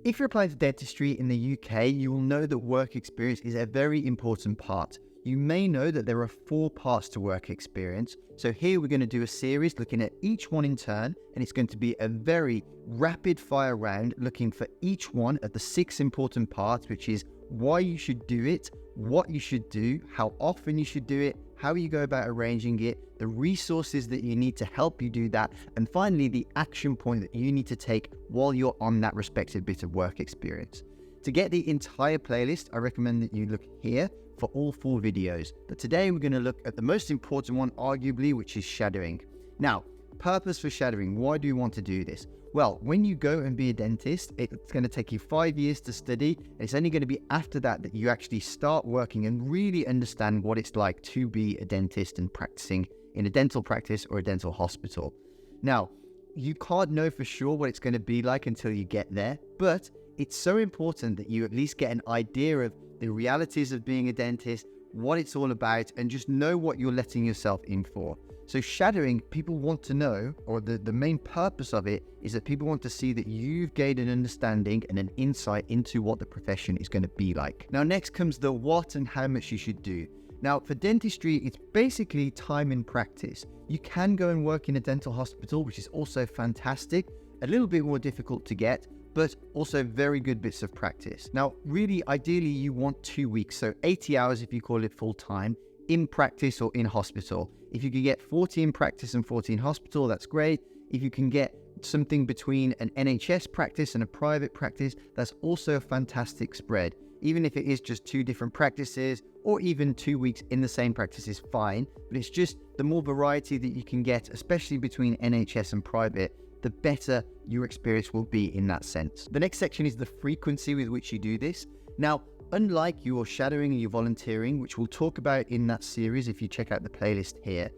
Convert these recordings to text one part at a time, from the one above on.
If you're applying to dentistry in the UK, you will know that work experience is a very important part. You may know that there are 4 parts to work experience. So here we're going to do a series looking at each one in turn, and it's going to be a very rapid fire round looking for each one of the 6 important parts, which is why you should do it, what you should do, how often you should do it, how you go about arranging it, the resources that you need to help you do that, and finally the action point that you need to take while you're on that respective bit of work experience. To get the entire playlist, I recommend that you look here for all 4 videos. But today we're going to look at the most important one, arguably, which is shadowing. Now, purpose for shadowing. Why do you want to do this? Well, when you go and be a dentist, it's going to take you 5 years to study, and it's only going to be after that that you actually start working and really understand what it's like to be a dentist and practicing in a dental practice or a dental hospital. Now, you can't know for sure what it's going to be like until you get there, but it's so important that you at least get an idea of the realities of being a dentist, what it's all about, and just know what you're letting yourself in for. So shadowing, people want to know, or the main purpose of it is that people want to see that you've gained an understanding and an insight into what the profession is going to be like. Now, next comes the what and how much you should do. Now, for dentistry, it's basically time in practice. You can go and work in a dental hospital, which is also fantastic, a little bit more difficult to get, but also very good bits of practice. Now, really, ideally, you want 2 weeks, so 80 hours if you call it full-time, in practice or in hospital. If you can get 40 in practice and 40 in hospital, that's great. If you can get something between an NHS practice and a private practice, that's also a fantastic spread. Even if it is just 2 different practices, or even 2 weeks in the same practice is fine, but it's just the more variety that you can get, especially between NHS and private, the better your experience will be in that sense. The next section is the frequency with which you do this. Now, unlike your shadowing and your volunteering, which we'll talk about in that series if you check out the playlist here,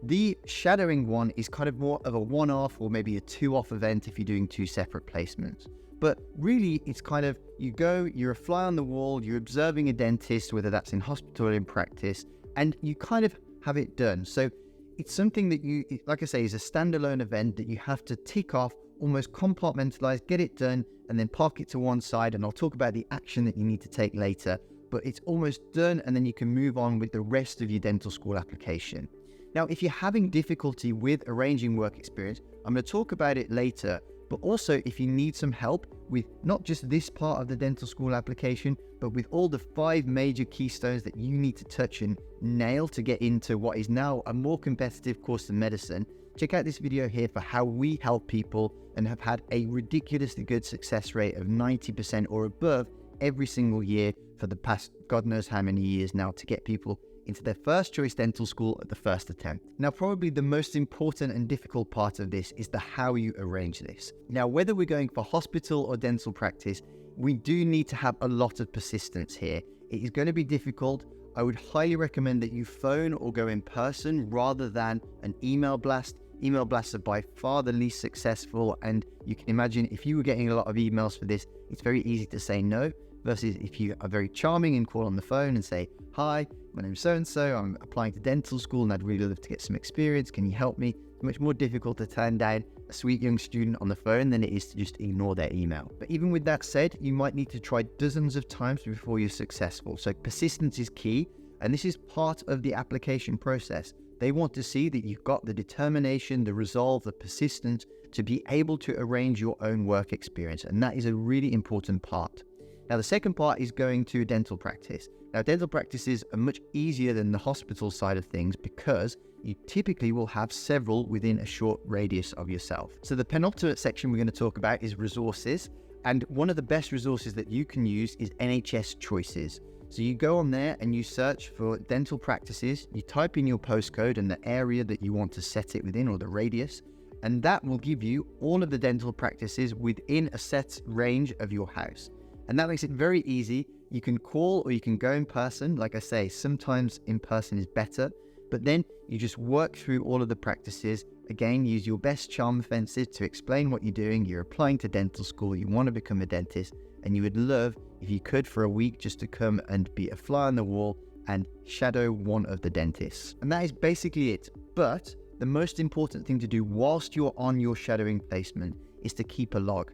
the shadowing one is kind of more of a one-off or maybe a 2-off event if you're doing 2 separate placements. But really, it's kind of, you go, you're a fly on the wall, you're observing a dentist, whether that's in hospital or in practice, and you kind of have it done. So it's something that you, like I say, is a standalone event that you have to tick off, almost compartmentalize, get it done, and then park it to one side. And I'll talk about the action that you need to take later, but it's almost done, and then you can move on with the rest of your dental school application. Now, if you're having difficulty with arranging work experience, I'm going to talk about it later, but also if you need some help with not just this part of the dental school application, but with all the 5 major keystones that you need to touch and nail to get into what is now a more competitive course in medicine, check out this video here for how we help people and have had a ridiculously good success rate of 90% or above every single year for the past God knows how many years now to get people into their first choice dental school at the first attempt. Now, probably the most important and difficult part of this is the how you arrange this. Now, whether we're going for hospital or dental practice, we do need to have a lot of persistence here. It is going to be difficult. I would highly recommend that you phone or go in person rather than an email blast. Email blasts are by far the least successful, and you can imagine if you were getting a lot of emails for this, it's very easy to say no, versus if you are very charming and call on the phone and say, "Hi, my name's so-and-so, I'm applying to dental school and I'd really love to get some experience, can you help me?" It's much more difficult to turn down a sweet young student on the phone than it is to just ignore their email. But even with that said, you might need to try dozens of times before you're successful. So persistence is key, and this is part of the application process. They want to see that you've got the determination, the resolve, the persistence to be able to arrange your own work experience, and that is a really important part. Now, the second part is going to dental practice. Now, dental practices are much easier than the hospital side of things because you typically will have several within a short radius of yourself. So the penultimate section we're going to talk about is resources. And one of the best resources that you can use is NHS Choices. So you go on there and you search for dental practices, you type in your postcode and the area that you want to set it within, or the radius, and that will give you all of the dental practices within a set range of your house. And that makes it very easy. You can call or you can go in person. Like I say, sometimes in person is better, but then you just work through all of the practices. Again, use your best charm offensive to explain what you're doing. You're applying to dental school, you want to become a dentist, and you would love, if you could, for a week just to come and be a fly on the wall and shadow one of the dentists. And that is basically it. But the most important thing to do whilst you're on your shadowing placement is to keep a log.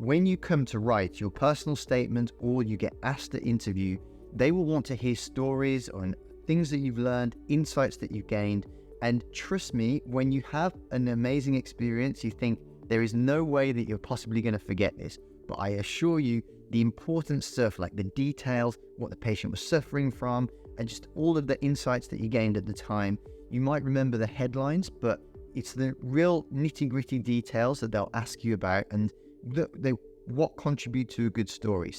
when you come to write your personal statement or you get asked to interview, they will want to hear stories on things that you've learned, insights that you've gained. And trust me, when you have an amazing experience, you think there is no way that you're possibly going to forget this. But I assure you, the important stuff like the details, what the patient was suffering from, and just all of the insights that you gained at the time, you might remember the headlines, but it's the real nitty-gritty details that they'll ask you about and what contribute to a good story.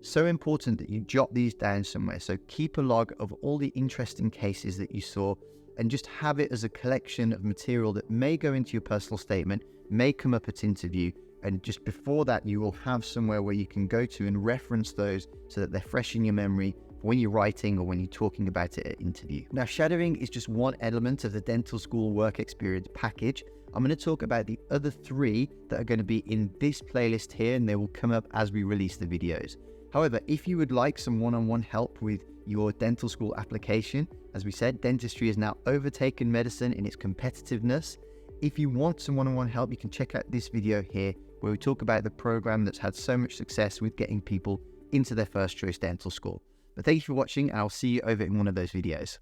So important that you jot these down somewhere. So keep a log of all the interesting cases that you saw and just have it as a collection of material that may go into your personal statement, may come up at interview. And just before that, you will have somewhere where you can go to and reference those so that they're fresh in your memory when you're writing or when you're talking about it at interview. Now, shadowing is just one element of the dental school work experience package. I'm going to talk about the other 3 that are going to be in this playlist here, and they will come up as we release the videos. However, if you would like some one-on-one help with your dental school application, as we said, dentistry has now overtaken medicine in its competitiveness. If you want some one-on-one help, you can check out this video here where we talk about the program that's had so much success with getting people into their first choice dental school. But thank you for watching, and I'll see you over in one of those videos.